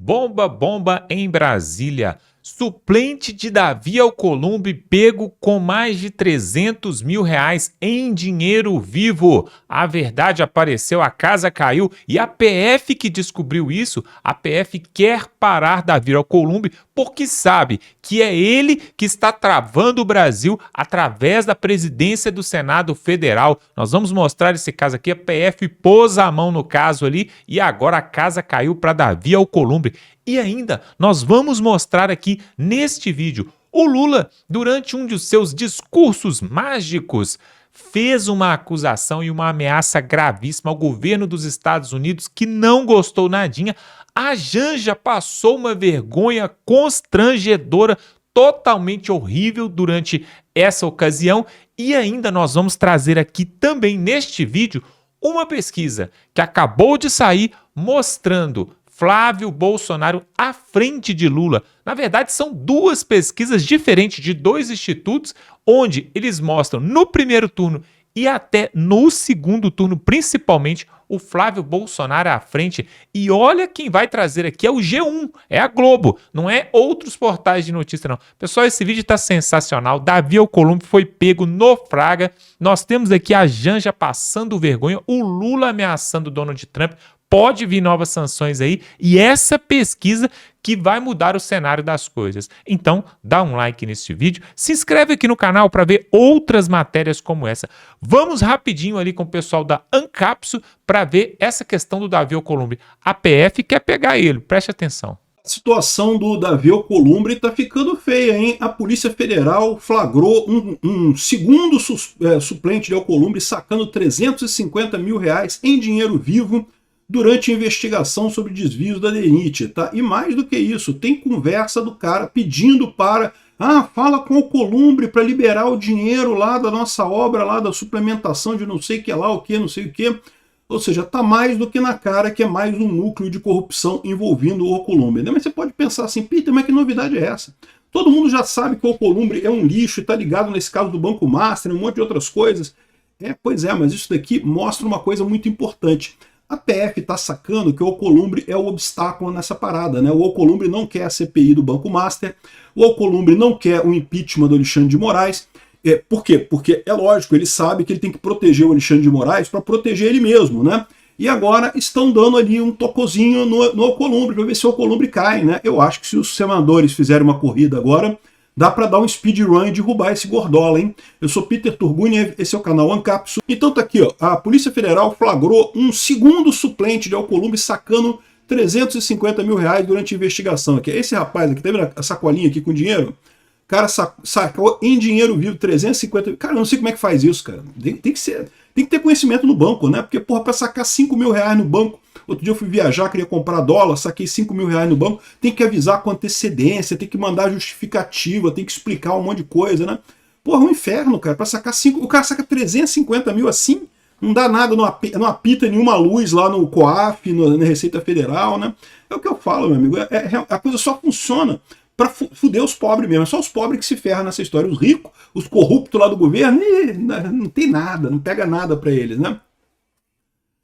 Bomba, bomba em Brasília. Suplente de Davi Alcolumbre pego com mais de 300 mil reais em dinheiro vivo. A verdade apareceu, a casa caiu e a PF que descobriu isso, a PF quer parar Davi Alcolumbre porque sabe que é ele que está travando o Brasil através da presidência do Senado Federal. Nós vamos mostrar esse caso aqui, a PF pôs a mão no caso ali e agora a casa caiu para Davi Alcolumbre. E ainda, nós vamos mostrar aqui neste vídeo, o Lula, durante um de seus discursos mágicos, fez uma acusação e uma ameaça gravíssima ao governo dos Estados Unidos que não gostou nadinha. A Janja passou uma vergonha constrangedora, totalmente horrível durante essa ocasião. E ainda nós vamos trazer aqui também neste vídeo uma pesquisa que acabou de sair mostrando Flávio Bolsonaro à frente de Lula. Na verdade, são duas pesquisas diferentes de dois institutos, onde eles mostram no primeiro turno e até no segundo turno, principalmente, o Flávio Bolsonaro à frente. E olha quem vai trazer aqui é o G1, é a Globo, não é outros portais de notícia não. Pessoal, esse vídeo está sensacional. Davi Alcolumbre foi pego no Fraga. Nós temos aqui a Janja passando vergonha, o Lula ameaçando Donald Trump. Pode vir novas sanções aí e essa pesquisa que vai mudar o cenário das coisas. Então, dá um like nesse vídeo, se inscreve aqui no canal para ver outras matérias como essa. Vamos rapidinho ali com o pessoal da Ancapsu para ver essa questão do Davi Alcolumbre. A PF quer pegar ele, preste atenção. A situação do Davi Alcolumbre está ficando feia, hein? A Polícia Federal flagrou um segundo suplente de Alcolumbre sacando 350 mil reais em dinheiro vivo durante a investigação sobre desvios da DENIT, tá? E mais do que isso, tem conversa do cara pedindo para... fala com o Alcolumbre para liberar o dinheiro lá da nossa obra, lá da suplementação de não sei que lá, o que, não sei o que. Ou seja, tá mais do que na cara que é mais um núcleo de corrupção envolvendo o Alcolumbre, né? Mas você pode pensar assim, Peter, mas que novidade é essa? Todo mundo já sabe que o Alcolumbre é um lixo e tá ligado nesse caso do Banco Master, um monte de outras coisas. Pois é, mas isso daqui mostra uma coisa muito importante. A PF está sacando que o Alcolumbre é o obstáculo nessa parada, né? O Alcolumbre não quer a CPI do Banco Master, o Alcolumbre não quer o impeachment do Alexandre de Moraes. Por quê? Porque é lógico, ele sabe que ele tem que proteger o Alexandre de Moraes para proteger ele mesmo, né? E agora estão dando ali um tocozinho no Alcolumbre para ver se o Alcolumbre cai, né? Eu acho que se os senadores fizerem uma corrida agora, dá para dar um speedrun e derrubar esse gordola, hein? Eu sou Peter Turguniev, esse é o canal Ancapsu. Então tá aqui, ó, a Polícia Federal flagrou um segundo suplente de Alcolumbre sacando 350 mil reais durante a investigação. Aqui. Esse rapaz aqui, tá vendo a sacolinha aqui com dinheiro? O cara sacou em dinheiro vivo 350 mil. Cara, eu não sei como é que faz isso, cara. Tem que ter conhecimento no banco, né? Porque, porra, para sacar 5 mil reais no banco, outro dia eu fui viajar, queria comprar dólar, saquei 5 mil reais no banco, tem que avisar com antecedência, tem que mandar justificativa, tem que explicar um monte de coisa, né? Porra, um inferno, cara, para sacar 5... O cara saca 350 mil assim, não dá nada, não apita nenhuma luz lá no COAF, na Receita Federal, né? É o que eu falo, meu amigo, a coisa só funciona para fuder os pobres mesmo. É só os pobres que se ferram nessa história. Os ricos, os corruptos lá do governo, não tem nada, não pega nada para eles, né?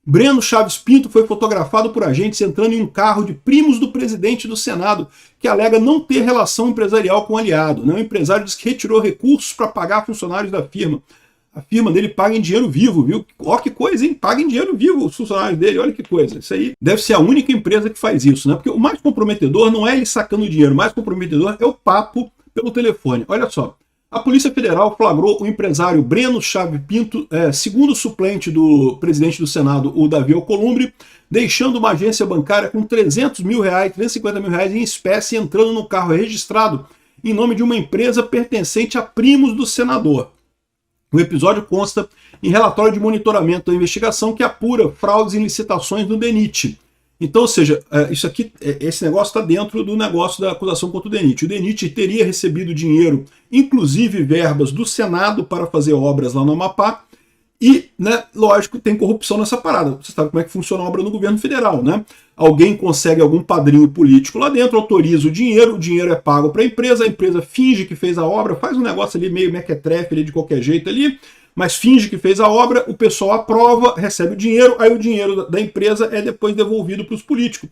Breno Chaves Pinto foi fotografado por agentes entrando em um carro de primos do presidente do Senado, que alega não ter relação empresarial com o aliado, né? O empresário diz que retirou recursos para pagar funcionários da firma. A firma dele paga em dinheiro vivo, viu? Ó que coisa, hein? Paga em dinheiro vivo os funcionários dele, olha que coisa. Isso aí deve ser a única empresa que faz isso, né? Porque o mais comprometedor não é ele sacando dinheiro, o mais comprometedor é o papo pelo telefone. Olha só, a Polícia Federal flagrou o empresário Breno Chaves Pinto, segundo suplente do presidente do Senado, o Davi Alcolumbre, deixando uma agência bancária com 350 mil reais em espécie, entrando no carro registrado em nome de uma empresa pertencente a primos do senador. O episódio consta em relatório de monitoramento da investigação que apura fraudes em licitações do DENIT. Então, ou seja, isso aqui, esse negócio está dentro do negócio da acusação contra o DENIT. O DENIT teria recebido dinheiro, inclusive verbas do Senado para fazer obras lá no Amapá, e, né, lógico, tem corrupção nessa parada. Você sabe como é que funciona a obra no governo federal, né? Alguém consegue algum padrinho político lá dentro, autoriza o dinheiro é pago para a empresa finge que fez a obra, faz um negócio ali meio mequetrefe ali de qualquer jeito ali, mas finge que fez a obra, o pessoal aprova, recebe o dinheiro, aí o dinheiro da empresa é depois devolvido para os políticos.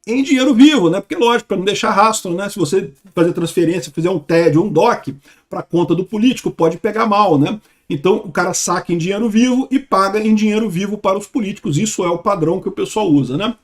em dinheiro vivo, né? Porque lógico, para não deixar rastro, né? Se você fazer transferência, fizer um TED ou um DOC para conta do político, pode pegar mal, né? Então o cara saca em dinheiro vivo e paga em dinheiro vivo para os políticos. Isso é o padrão que o pessoal usa, né?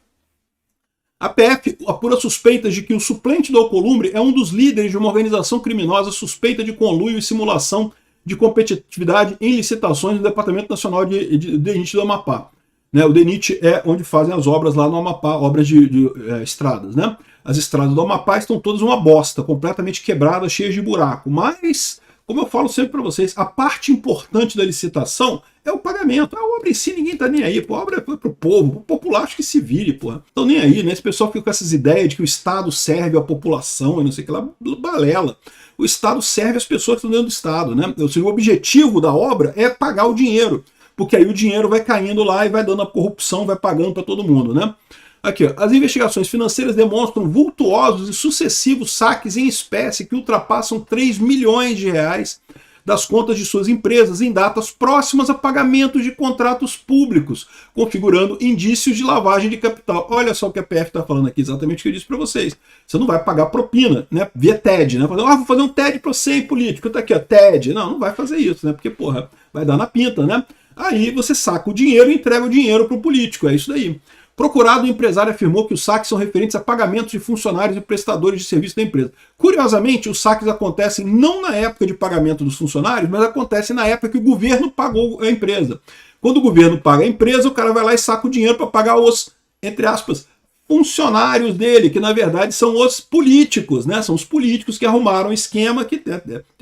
A PF apura suspeitas de que o suplente do Alcolumbre é um dos líderes de uma organização criminosa suspeita de conluio e simulação de competitividade em licitações do Departamento Nacional de DENIT do Amapá. Né, o DENIT é onde fazem as obras lá no Amapá, obras de estradas. Né? As estradas do Amapá estão todas uma bosta, completamente quebradas, cheias de buraco. Mas, como eu falo sempre para vocês, a parte importante da licitação é o pagamento. A obra em si ninguém tá nem aí, pô. A obra é pro povo, o popular acho que se vire, pô. Então nem aí, né? Esse pessoal fica com essas ideias de que o Estado serve a população e não sei o que lá, balela. O Estado serve as pessoas que estão dentro do Estado, né? Ou seja, o objetivo da obra é pagar o dinheiro, porque aí o dinheiro vai caindo lá e vai dando a corrupção, vai pagando para todo mundo, né? Aqui, ó, as investigações financeiras demonstram vultuosos e sucessivos saques em espécie que ultrapassam 3 milhões de reais das contas de suas empresas em datas próximas a pagamentos de contratos públicos, configurando indícios de lavagem de capital. Olha só o que a PF está falando aqui, exatamente o que eu disse para vocês. Você não vai pagar propina, né? Via TED, né? Vou fazer um TED para você, político. Tá aqui, ó, TED. Não vai fazer isso, né? Porque, porra, vai dar na pinta, né? Aí você saca o dinheiro e entrega o dinheiro para o político, é isso daí. Procurado, o empresário afirmou que os saques são referentes a pagamentos de funcionários e prestadores de serviço da empresa. Curiosamente, os saques acontecem não na época de pagamento dos funcionários, mas acontecem na época que o governo pagou a empresa. Quando o governo paga a empresa, o cara vai lá e saca o dinheiro para pagar os, entre aspas, funcionários dele, que na verdade são os políticos, né? São os políticos que arrumaram um esquema que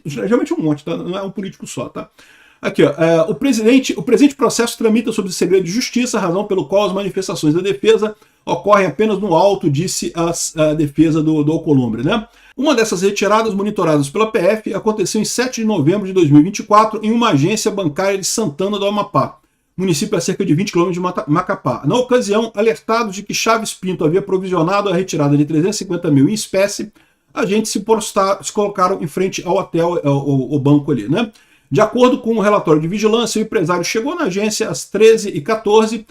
geralmente um monte, tá? Não é um político só, tá? Aqui, ó, o presente processo tramita sob segredo de justiça, razão pelo qual as manifestações da defesa ocorrem apenas no auto, disse a defesa do Alcolumbre, né? Uma dessas retiradas monitoradas pela PF aconteceu em 7 de novembro de 2024 em uma agência bancária de Santana do Amapá, município a cerca de 20 km de Macapá. Na ocasião, alertados de que Chaves Pinto havia provisionado a retirada de 350 mil em espécie, agentes se colocaram em frente ao hotel, ao banco ali, né? De acordo com o relatório de vigilância, o empresário chegou na agência às 13h14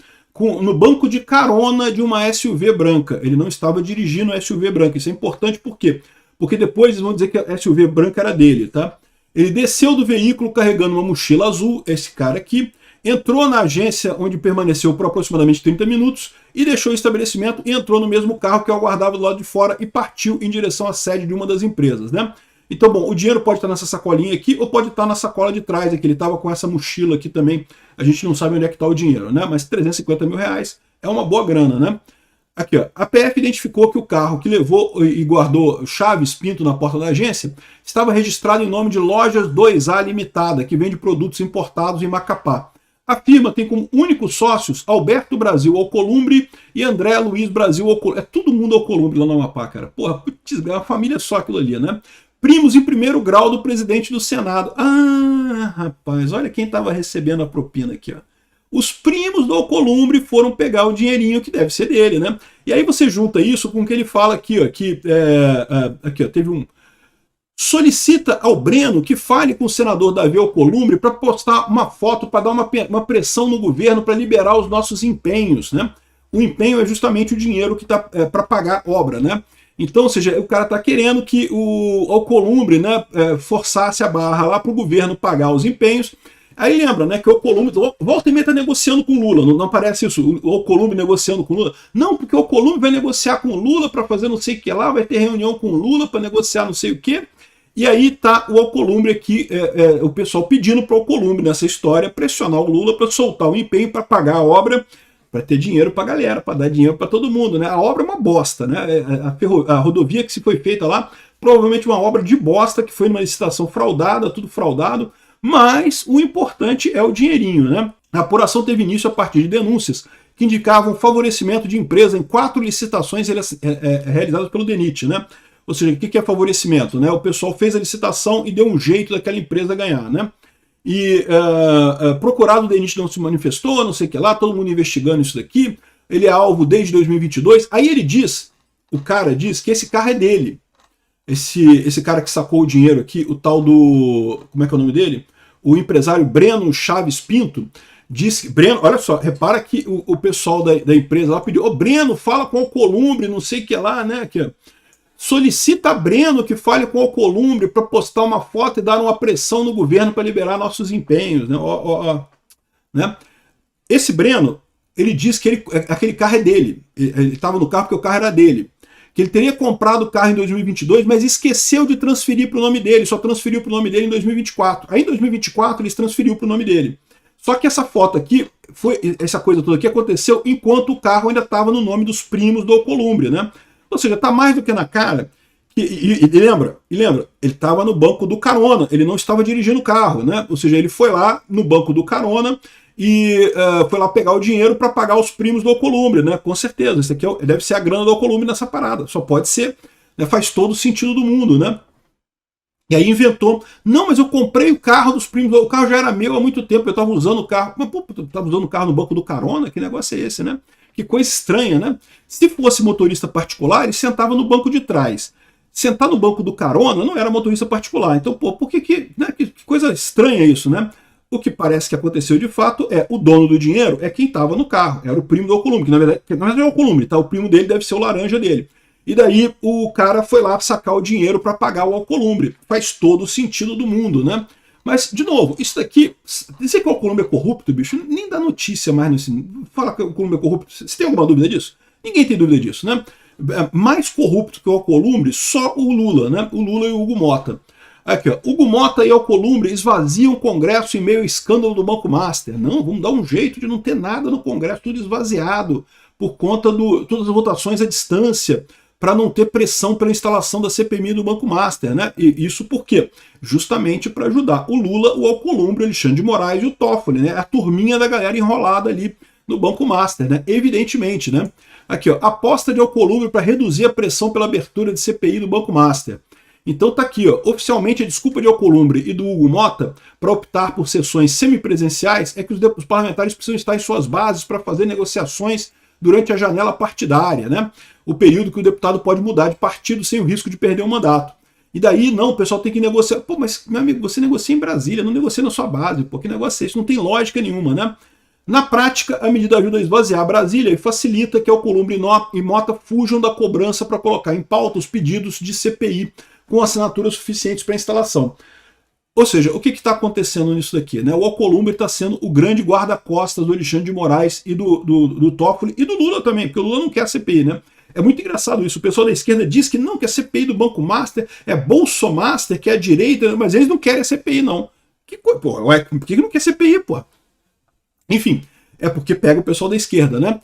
no banco de carona de uma SUV branca. Ele não estava dirigindo a SUV branca. Isso é importante por quê? Porque depois eles vão dizer que a SUV branca era dele, tá? Ele desceu do veículo carregando uma mochila azul, esse cara aqui, entrou na agência onde permaneceu por aproximadamente 30 minutos e deixou o estabelecimento e entrou no mesmo carro que o aguardava do lado de fora e partiu em direção à sede de uma das empresas, né? Então, bom, o dinheiro pode estar nessa sacolinha aqui ou pode estar na sacola de trás aqui. Ele estava com essa mochila aqui também. A gente não sabe onde é que está o dinheiro, né? Mas 350 mil reais é uma boa grana, né? Aqui, ó. A PF identificou que o carro que levou e guardou Chaves Pinto na porta da agência estava registrado em nome de Lojas 2A Limitada, que vende produtos importados em Macapá. A firma tem como únicos sócios Alberto Brasil Alcolumbre e André Luiz Brasil Alcolumbre. É todo mundo Alcolumbre lá no Amapá, cara. Porra, putz, é uma família só aquilo ali, né? Primos em primeiro grau do presidente do Senado. Ah, rapaz, olha quem estava recebendo a propina aqui, ó. Os primos do Alcolumbre foram pegar o dinheirinho que deve ser dele, né? E aí você junta isso com o que ele fala aqui, ó, aqui, ó, teve um... Solicita ao Breno que fale com o senador Davi Alcolumbre para postar uma foto, para dar uma pressão no governo para liberar os nossos empenhos, né? O empenho é justamente o dinheiro que está para pagar obra, né? Então, ou seja, o cara está querendo que o Alcolumbre, né, forçasse a barra lá para o governo pagar os empenhos. Aí lembra, né, que o Alcolumbre, volta e meia está negociando com Lula, não aparece isso, o Alcolumbre negociando com Lula. Não, porque o Alcolumbre vai negociar com Lula para fazer não sei o que lá, vai ter reunião com Lula para negociar não sei o que. E aí tá o Alcolumbre aqui, o pessoal pedindo para o Alcolumbre nessa história pressionar o Lula para soltar o empenho para pagar a obra, para ter dinheiro para a galera, para dar dinheiro para todo mundo, né? A obra é uma bosta, né? A rodovia que se foi feita lá, provavelmente uma obra de bosta, que foi numa licitação fraudada, tudo fraudado, mas o importante é o dinheirinho, né? A apuração teve início a partir de denúncias que indicavam favorecimento de empresa em 4 licitações realizadas pelo DENIT, né? Ou seja, o que é favorecimento, né? O pessoal fez a licitação e deu um jeito daquela empresa ganhar, né? E procurado, o DENIT não se manifestou, não sei o que lá, todo mundo investigando isso daqui, ele é alvo desde 2022, aí ele diz, o cara diz que esse carro é dele, esse cara que sacou o dinheiro aqui, o tal do, como é que é o nome dele? O empresário Breno Chaves Pinto, diz que, Breno, olha só, repara que o pessoal da empresa lá pediu, Breno, fala com o Alcolumbre, não sei o que lá, né? Aqui, solicita a Breno que fale com o Alcolumbre para postar uma foto e dar uma pressão no governo para liberar nossos empenhos, né? Né? Esse Breno, ele diz que aquele carro é dele, ele estava no carro porque o carro era dele, que ele teria comprado o carro em 2022, mas esqueceu de transferir para o nome dele, só transferiu para o nome dele em 2024. Aí em 2024 ele transferiu para o nome dele. Só que essa foto aqui, essa coisa toda aqui aconteceu enquanto o carro ainda estava no nome dos primos do Alcolumbre, né? Ou seja, está mais do que na cara. E lembra, ele estava no banco do carona, ele não estava dirigindo o carro, né? Ou seja, ele foi lá no banco do carona e foi lá pegar o dinheiro para pagar os primos do Alcolumbre, né? Com certeza, isso aqui deve ser a grana do Alcolumbre nessa parada, só pode ser, né? Faz todo o sentido do mundo, né? E aí inventou, não, mas eu comprei o carro dos primos, o carro já era meu há muito tempo, eu estava usando o carro, mas pô, eu estava usando o carro no banco do carona, que negócio é esse, né? Que coisa estranha, né? Se fosse motorista particular, ele sentava no banco de trás. Sentar no banco do carona não era motorista particular. Então, pô, por que coisa estranha isso, né? O que parece que aconteceu de fato é o dono do dinheiro é quem estava no carro, era o primo do Alcolumbre, que na verdade não é o Alcolumbre, tá? O primo dele deve ser o laranja dele. E daí o cara foi lá sacar o dinheiro para pagar o Alcolumbre. Faz todo o sentido do mundo, né? Mas, de novo, isso daqui, dizer que o Alcolumbre é corrupto, bicho, nem dá notícia mais nesse. Fala que o Alcolumbre é corrupto. Você tem alguma dúvida disso? Ninguém tem dúvida disso, né? Mais corrupto que o Alcolumbre, só o Lula, né? O Lula e o Hugo Mota. Aqui, ó, Hugo Mota e Alcolumbre esvaziam o Congresso em meio ao escândalo do Banco Master. Não, vamos dar um jeito de não ter nada no Congresso, tudo esvaziado, por conta de todas as votações à distância, para não ter pressão pela instalação da CPMI do Banco Master, né? E isso por quê? Justamente para ajudar o Lula, o Alcolumbre, o Alexandre de Moraes e o Toffoli, né? A turminha da galera enrolada ali no Banco Master, né? Evidentemente, né? Aqui, ó, aposta de Alcolumbre para reduzir a pressão pela abertura de CPI do Banco Master. Então tá aqui, ó, oficialmente a desculpa de Alcolumbre e do Hugo Mota para optar por sessões semipresenciais é que os parlamentares precisam estar em suas bases para fazer negociações durante a janela partidária, né? O período que o deputado pode mudar de partido sem o risco de perder o mandato. E daí, não, o pessoal tem que negociar. Pô, mas, meu amigo, você negocia em Brasília, não negocia na sua base. Pô, que negócio é esse? Não tem lógica nenhuma, né? Na prática, a medida ajuda a esvaziar Brasília e facilita que Alcolumbre e Mota fujam da cobrança para colocar em pauta os pedidos de CPI com assinaturas suficientes para instalação. Ou seja, o que está acontecendo nisso daqui? Né? O Alcolumbre está sendo o grande guarda-costas do Alexandre de Moraes e do Toffoli e do Lula também, porque o Lula não quer a CPI, né? É muito engraçado isso. O pessoal da esquerda diz que não, que a CPI do Banco Master é Bolsomaster, que é a direita, mas eles não querem a CPI, não. Por que não quer CPI, pô? Enfim, é porque pega o pessoal da esquerda, né?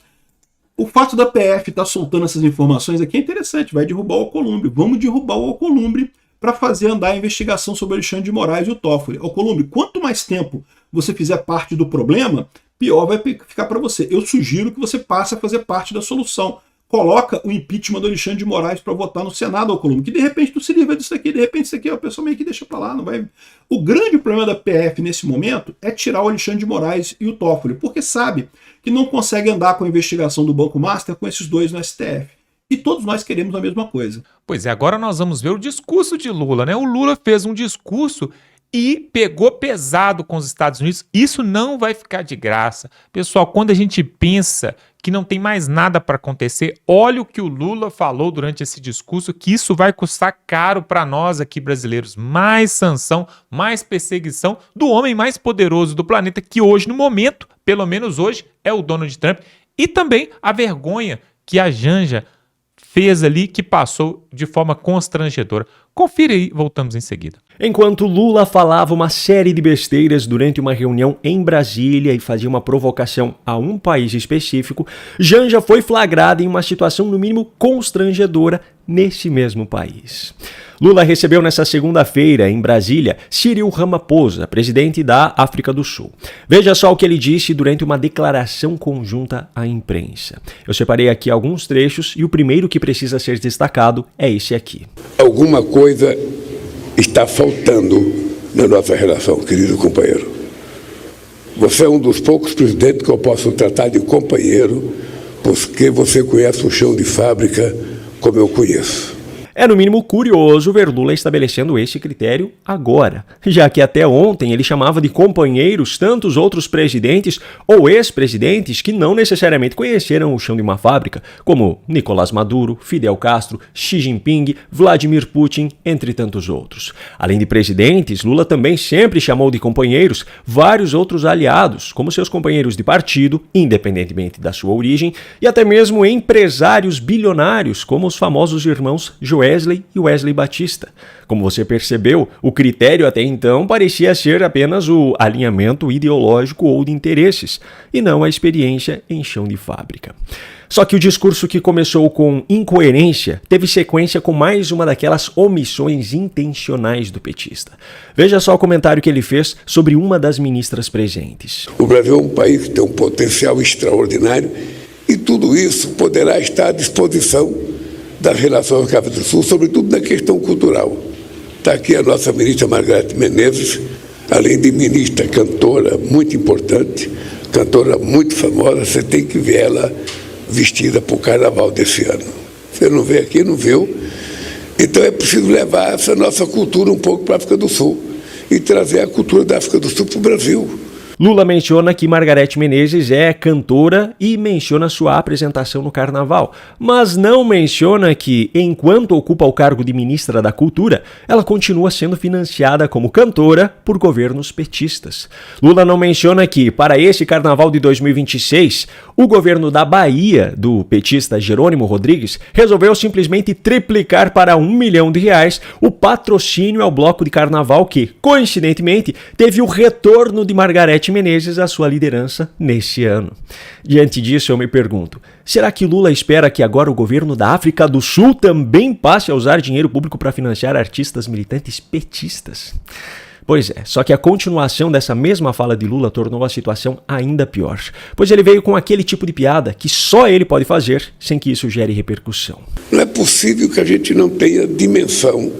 O fato da PF estar soltando essas informações aqui é interessante, vai derrubar o Alcolumbre. Vamos derrubar o Alcolumbre para fazer andar a investigação sobre o Alexandre de Moraes e o Toffoli. Alcolumbre, quanto mais tempo você fizer parte do problema, pior vai ficar para você. Eu sugiro que você passe a fazer parte da solução. Coloca o impeachment do Alexandre de Moraes para votar no Senado, Alcolumbre, que de repente tu se livra disso aqui, de repente isso aqui a pessoa meio que deixa para lá, não vai. O grande problema da PF nesse momento é tirar o Alexandre de Moraes e o Toffoli, porque sabe que não consegue andar com a investigação do Banco Master com esses dois no STF. E todos nós queremos a mesma coisa. Pois é, agora nós vamos ver o discurso de Lula, né? O Lula fez um discurso e pegou pesado com os Estados Unidos. Isso não vai ficar de graça. Pessoal, quando a gente pensa que não tem mais nada para acontecer, olha o que o Lula falou durante esse discurso, que isso vai custar caro para nós aqui brasileiros. Mais sanção, mais perseguição do homem mais poderoso do planeta, que hoje, no momento, pelo menos hoje, é o Donald Trump. E também a vergonha que a Janja fez ali, que passou de forma constrangedora. Confira aí, voltamos em seguida. Enquanto Lula falava uma série de besteiras durante uma reunião em Brasília e fazia uma provocação a um país específico, Janja foi flagrada em uma situação no mínimo constrangedora nesse mesmo país. Lula recebeu nesta segunda-feira, em Brasília, Cyril Ramaphosa, presidente da África do Sul. Veja só o que ele disse durante uma declaração conjunta à imprensa. Eu separei aqui alguns trechos e o primeiro que precisa ser destacado é esse aqui. Alguma coisa está faltando na nossa relação, querido companheiro. Você é um dos poucos presidentes que eu posso tratar de companheiro, porque você conhece o chão de fábrica como eu conheço. É no mínimo curioso ver Lula estabelecendo esse critério agora, já que até ontem ele chamava de companheiros tantos outros presidentes ou ex-presidentes que não necessariamente conheceram o chão de uma fábrica, como Nicolás Maduro, Fidel Castro, Xi Jinping, Vladimir Putin, entre tantos outros. Além de presidentes, Lula também sempre chamou de companheiros vários outros aliados, como seus companheiros de partido, independentemente da sua origem, e até mesmo empresários bilionários, como os famosos irmãos Joesley e Wesley Batista. Como você percebeu, o critério até então parecia ser apenas o alinhamento ideológico ou de interesses, e não a experiência em chão de fábrica. Só que o discurso que começou com incoerência teve sequência com mais uma daquelas omissões intencionais do petista. Veja só o comentário que ele fez sobre uma das ministras presentes. O Brasil é um país que tem um potencial extraordinário e tudo isso poderá estar à disposição das relações com a África do Sul, sobretudo na questão cultural. Está aqui a nossa ministra Margareth Menezes, além de ministra, cantora muito importante, cantora muito famosa, você tem que ver ela vestida para o carnaval desse ano. Você não vê aqui, não viu? Então é preciso levar essa nossa cultura um pouco para a África do Sul e trazer a cultura da África do Sul para o Brasil. Lula menciona que Margareth Menezes é cantora e menciona sua apresentação no carnaval, mas não menciona que, enquanto ocupa o cargo de ministra da Cultura, ela continua sendo financiada como cantora por governos petistas. Lula não menciona que, para esse carnaval de 2026, o governo da Bahia, do petista Jerônimo Rodrigues, resolveu simplesmente triplicar para R$1 milhão o patrocínio ao bloco de carnaval que, coincidentemente, teve o retorno de Margareth Menezes à sua liderança neste ano. Diante disso, eu me pergunto, será que Lula espera que agora o governo da África do Sul também passe a usar dinheiro público para financiar artistas militantes petistas? Pois é, só que a continuação dessa mesma fala de Lula tornou a situação ainda pior, pois ele veio com aquele tipo de piada que só ele pode fazer sem que isso gere repercussão. Não é possível que a gente não tenha dimensão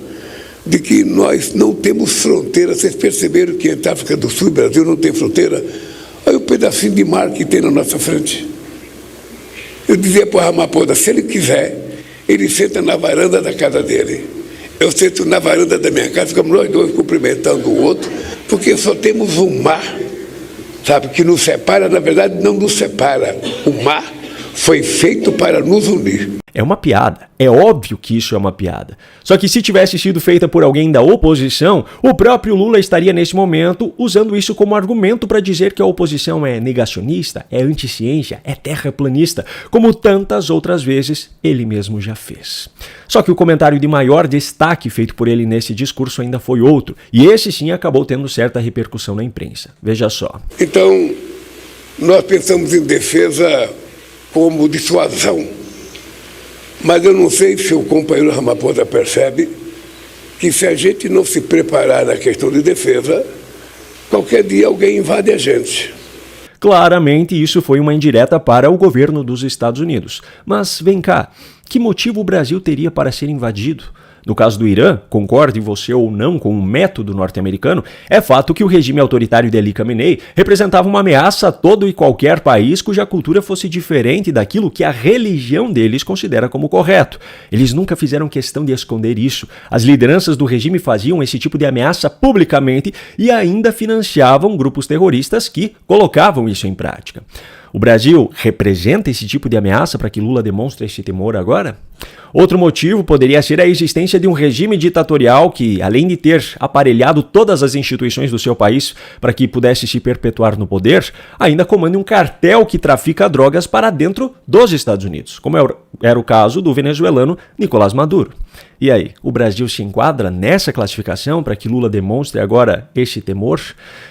de que nós não temos fronteira. Vocês perceberam que entre a África do Sul e o Brasil não tem fronteira? Olha o pedacinho de mar que tem na nossa frente. Eu dizia para o Ramaphosa, se ele quiser, ele senta na varanda da casa dele. Eu sento na varanda da minha casa, ficamos nós dois cumprimentando o outro, porque só temos um mar, sabe, que nos separa. Na verdade, não nos separa. O mar foi feito para nos unir. É uma piada. É óbvio que isso é uma piada. Só que se tivesse sido feita por alguém da oposição, o próprio Lula estaria nesse momento usando isso como argumento para dizer que a oposição é negacionista, é anti-ciência, é terraplanista, como tantas outras vezes ele mesmo já fez. Só que o comentário de maior destaque feito por ele nesse discurso ainda foi outro, e esse sim acabou tendo certa repercussão na imprensa. Veja só. Então, nós pensamos em defesa como dissuasão. Mas eu não sei se o companheiro Ramaphosa percebe que se a gente não se preparar na questão de defesa, qualquer dia alguém invade a gente. Claramente isso foi uma indireta para o governo dos Estados Unidos. Mas vem cá, que motivo o Brasil teria para ser invadido? No caso do Irã, concorde você ou não com o método norte-americano, é fato que o regime autoritário de Ali Khamenei representava uma ameaça a todo e qualquer país cuja cultura fosse diferente daquilo que a religião deles considera como correto. Eles nunca fizeram questão de esconder isso. As lideranças do regime faziam esse tipo de ameaça publicamente e ainda financiavam grupos terroristas que colocavam isso em prática. O Brasil representa esse tipo de ameaça para que Lula demonstre esse temor agora? Outro motivo poderia ser a existência de um regime ditatorial que, além de ter aparelhado todas as instituições do seu país para que pudesse se perpetuar no poder, ainda comanda um cartel que trafica drogas para dentro dos Estados Unidos, como era o caso do venezuelano Nicolás Maduro. E aí, o Brasil se enquadra nessa classificação para que Lula demonstre agora esse temor?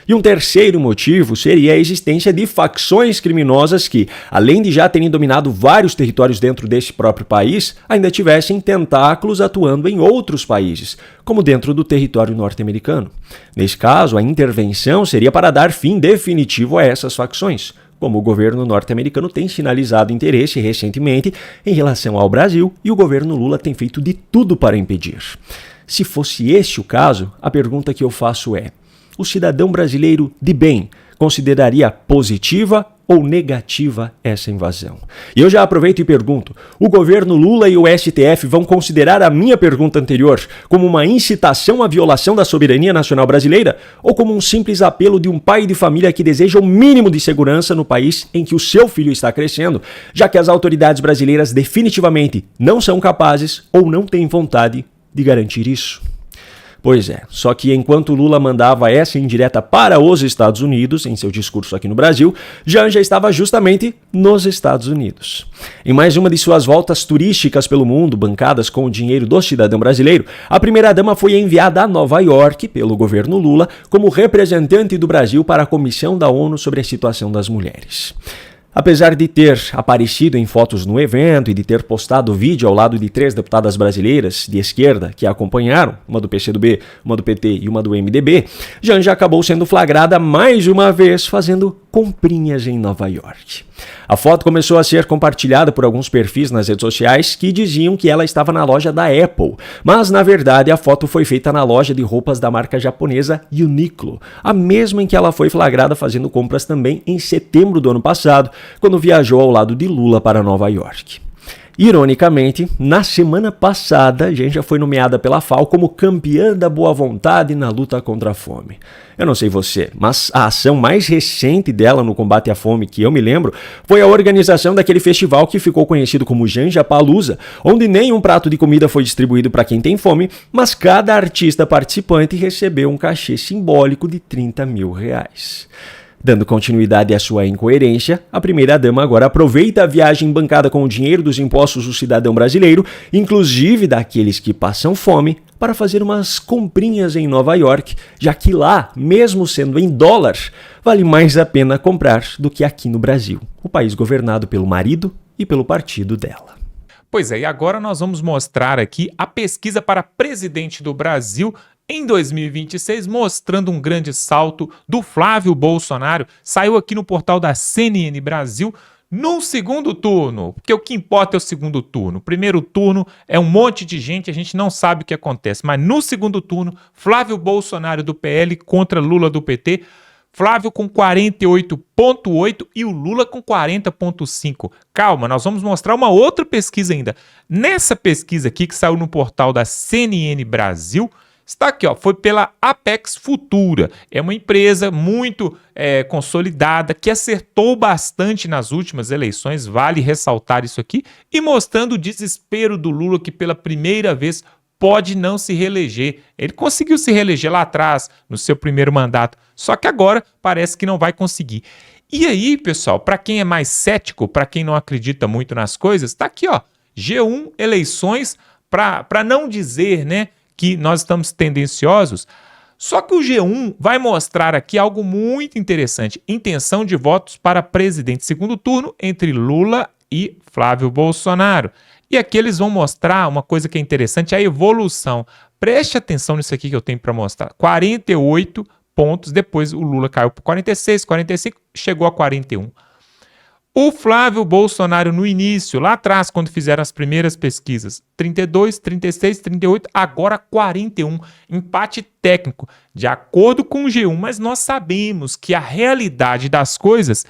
E um terceiro motivo seria a existência de facções criminosas que, além de já terem dominado vários territórios dentro desse próprio país, ainda tivessem tentáculos atuando em outros países, como dentro do território norte-americano. Nesse caso, a intervenção seria para dar fim definitivo a essas facções, como o governo norte-americano tem sinalizado interesse recentemente em relação ao Brasil e o governo Lula tem feito de tudo para impedir. Se fosse este o caso, a pergunta que eu faço é: o cidadão brasileiro de bem consideraria positiva ou negativa essa invasão? E eu já aproveito e pergunto, o governo Lula e o STF vão considerar a minha pergunta anterior como uma incitação à violação da soberania nacional brasileira ou como um simples apelo de um pai de família que deseja o mínimo de segurança no país em que o seu filho está crescendo, já que as autoridades brasileiras definitivamente não são capazes ou não têm vontade de garantir isso? Pois é, só que enquanto Lula mandava essa indireta para os Estados Unidos, em seu discurso aqui no Brasil, Janja estava justamente nos Estados Unidos. Em mais uma de suas voltas turísticas pelo mundo, bancadas com o dinheiro do cidadão brasileiro, a primeira-dama foi enviada a Nova York pelo governo Lula como representante do Brasil para a Comissão da ONU sobre a Situação das Mulheres. Apesar de ter aparecido em fotos no evento e de ter postado vídeo ao lado de 3 deputadas brasileiras de esquerda que a acompanharam, uma do PCdoB, uma do PT e uma do MDB, Janja acabou sendo flagrada mais uma vez fazendo comprinhas em Nova York. A foto começou a ser compartilhada por alguns perfis nas redes sociais que diziam que ela estava na loja da Apple, mas na verdade a foto foi feita na loja de roupas da marca japonesa Uniqlo, a mesma em que ela foi flagrada fazendo compras também em setembro do ano passado, quando viajou ao lado de Lula para Nova York. Ironicamente, na semana passada, Janja foi nomeada pela FAO como campeã da boa vontade na luta contra a fome. Eu não sei você, mas a ação mais recente dela no combate à fome que eu me lembro foi a organização daquele festival que ficou conhecido como Janjapalooza, onde nenhum prato de comida foi distribuído para quem tem fome, mas cada artista participante recebeu um cachê simbólico de R$30 mil. Dando continuidade à sua incoerência, a primeira-dama agora aproveita a viagem bancada com o dinheiro dos impostos do cidadão brasileiro, inclusive daqueles que passam fome, para fazer umas comprinhas em Nova York, já que lá, mesmo sendo em dólar, vale mais a pena comprar do que aqui no Brasil, o país governado pelo marido e pelo partido dela. Pois é, e agora nós vamos mostrar aqui a pesquisa para presidente do Brasil em 2026, mostrando um grande salto do Flávio Bolsonaro. Saiu aqui no portal da CNN Brasil no segundo turno, porque o que importa é o segundo turno. O primeiro turno é um monte de gente, a gente não sabe o que acontece, mas no segundo turno, Flávio Bolsonaro do PL contra Lula do PT, Flávio com 48,8% e o Lula com 40,5%. Calma, nós vamos mostrar uma outra pesquisa ainda. Nessa pesquisa aqui que saiu no portal da CNN Brasil, está aqui, ó, foi pela Apex Futura. É uma empresa muito consolidada, que acertou bastante nas últimas eleições, vale ressaltar isso aqui, e mostrando o desespero do Lula, que pela primeira vez pode não se reeleger. Ele conseguiu se reeleger lá atrás, no seu primeiro mandato, só que agora parece que não vai conseguir. E aí, pessoal, para quem é mais cético, para quem não acredita muito nas coisas, está aqui, ó, G1 eleições, para não dizer, né, que nós estamos tendenciosos, só que o G1 vai mostrar aqui algo muito interessante, intenção de votos para presidente segundo turno entre Lula e Flávio Bolsonaro. E aqui eles vão mostrar uma coisa que é interessante, a evolução. Preste atenção nisso aqui que eu tenho para mostrar. 48 pontos, depois o Lula caiu para 46, 45, chegou a 41. O Flávio Bolsonaro no início, lá atrás, quando fizeram as primeiras pesquisas, 32, 36, 38, agora 41, empate técnico, de acordo com o G1, mas nós sabemos que a realidade das coisas,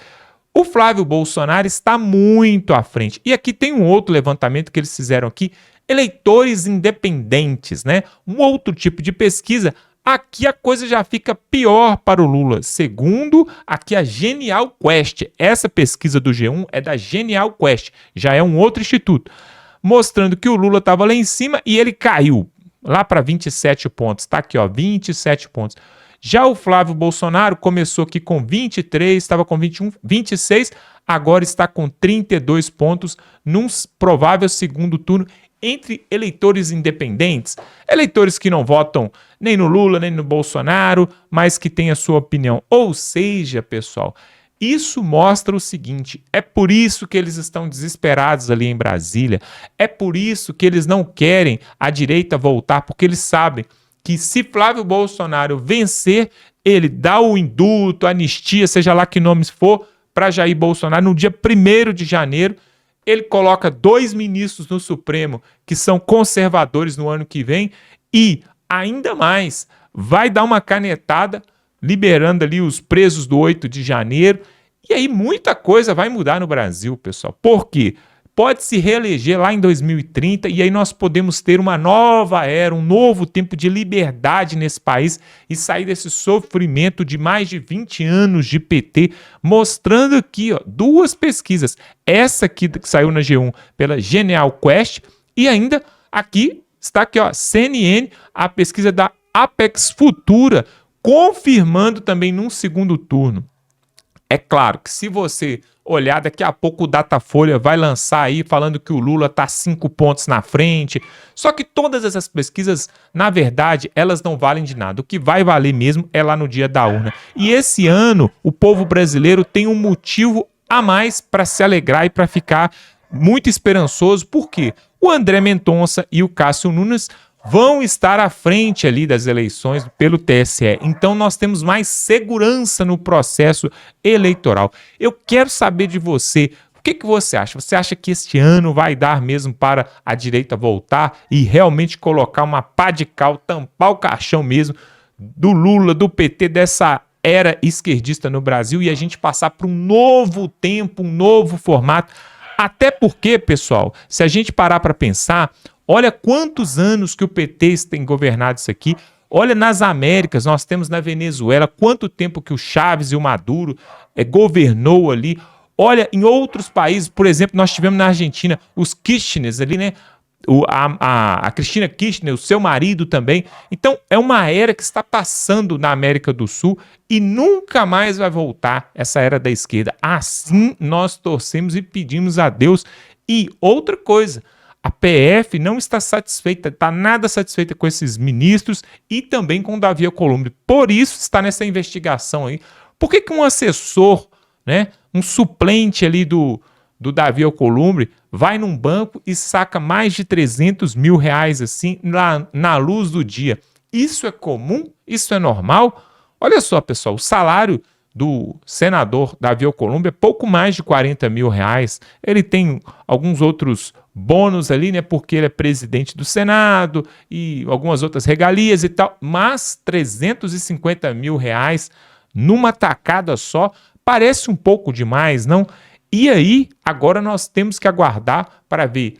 o Flávio Bolsonaro está muito à frente. E aqui tem um outro levantamento que eles fizeram aqui, eleitores independentes, né? Um outro tipo de pesquisa. Aqui a coisa já fica pior para o Lula, segundo aqui a Genial Quest. Essa pesquisa do G1 é da Genial Quest, já é um outro instituto, mostrando que o Lula estava lá em cima e ele caiu lá para 27 pontos. Está aqui, ó, 27 pontos. Já o Flávio Bolsonaro começou aqui com 23, estava com 21, 26, agora está com 32 pontos num provável segundo turno entre eleitores independentes, eleitores que não votam nem no Lula, nem no Bolsonaro, mas que têm a sua opinião. Ou seja, pessoal, isso mostra o seguinte, é por isso que eles estão desesperados ali em Brasília, é por isso que eles não querem a direita voltar, porque eles sabem que se Flávio Bolsonaro vencer, ele dá o indulto, anistia, seja lá que nomes for, para Jair Bolsonaro no dia 1º de janeiro, ele coloca 2 ministros no Supremo que são conservadores no ano que vem e, ainda mais, vai dar uma canetada liberando ali os presos do 8 de janeiro E aí muita coisa vai mudar no Brasil, pessoal. Por quê? Pode se reeleger lá em 2030 e aí nós podemos ter uma nova era, um novo tempo de liberdade nesse país e sair desse sofrimento de mais de 20 anos de PT, mostrando aqui, ó, duas pesquisas. Essa aqui que saiu na G1 pela Genial Quest e ainda aqui está aqui, ó, CNN, a pesquisa da Apex Futura, confirmando também num segundo turno. É claro que se você olhar, daqui a pouco o Datafolha vai lançar aí falando que o Lula está 5 pontos na frente. Só que todas essas pesquisas, na verdade, elas não valem de nada. O que vai valer mesmo é lá no dia da urna. E esse ano, o povo brasileiro tem um motivo a mais para se alegrar e para ficar muito esperançoso. Por quê? O André Mendonça e o Cássio Nunes vão estar à frente ali das eleições pelo TSE. Então nós temos mais segurança no processo eleitoral. Eu quero saber de você, o que você acha? Você acha que este ano vai dar mesmo para a direita voltar e realmente colocar uma pá de cal, tampar o caixão mesmo do Lula, do PT, dessa era esquerdista no Brasil e a gente passar para um novo tempo, um novo formato? Até porque, pessoal, se a gente parar para pensar, olha quantos anos que o PT tem governado isso aqui. Olha nas Américas, nós temos na Venezuela, quanto tempo que o Chávez e o Maduro governou ali. Olha, em outros países, por exemplo, nós tivemos na Argentina os Kirchners ali, né? A Cristina Kirchner, o seu marido também. Então, é uma era que está passando na América do Sul e nunca mais vai voltar essa era da esquerda. Assim, nós torcemos e pedimos a Deus. E outra coisa, a PF não está satisfeita, está nada satisfeita com esses ministros e também com o Davi Alcolumbre. Por isso está nessa investigação aí. Por que um assessor, né, um suplente ali do Davi Alcolumbre vai num banco e saca mais de 300 mil reais assim na luz do dia? Isso é comum? Isso é normal? Olha só, pessoal, o salário do senador Davi Alcolumbre é pouco mais de 40 mil reais. Ele tem alguns outros bônus ali, né, porque ele é presidente do Senado e algumas outras regalias e tal, mas 350 mil reais numa tacada só parece um pouco demais, não? E aí, agora nós temos que aguardar para ver.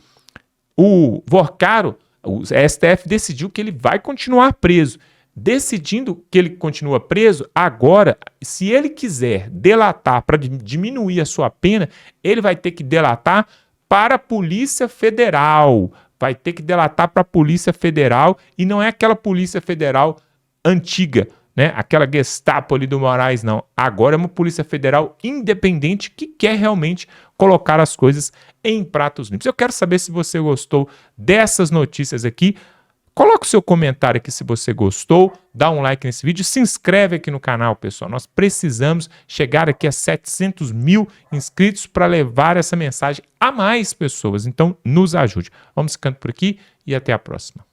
O Vorcaro, o STF decidiu que ele vai continuar preso. Decidindo que ele continua preso, agora, se ele quiser delatar para diminuir a sua pena, ele vai ter que delatar para a Polícia Federal. Vai ter que delatar para a Polícia Federal e não é aquela Polícia Federal antiga, né? Aquela Gestapo ali do Moraes, não. Agora é uma Polícia Federal independente que quer realmente colocar as coisas em pratos limpos. Eu quero saber se você gostou dessas notícias aqui. Coloque o seu comentário aqui se você gostou, dá um like nesse vídeo, se inscreve aqui no canal, pessoal. Nós precisamos chegar aqui a 700 mil inscritos para levar essa mensagem a mais pessoas. Então, nos ajude. Vamos ficando por aqui e até a próxima.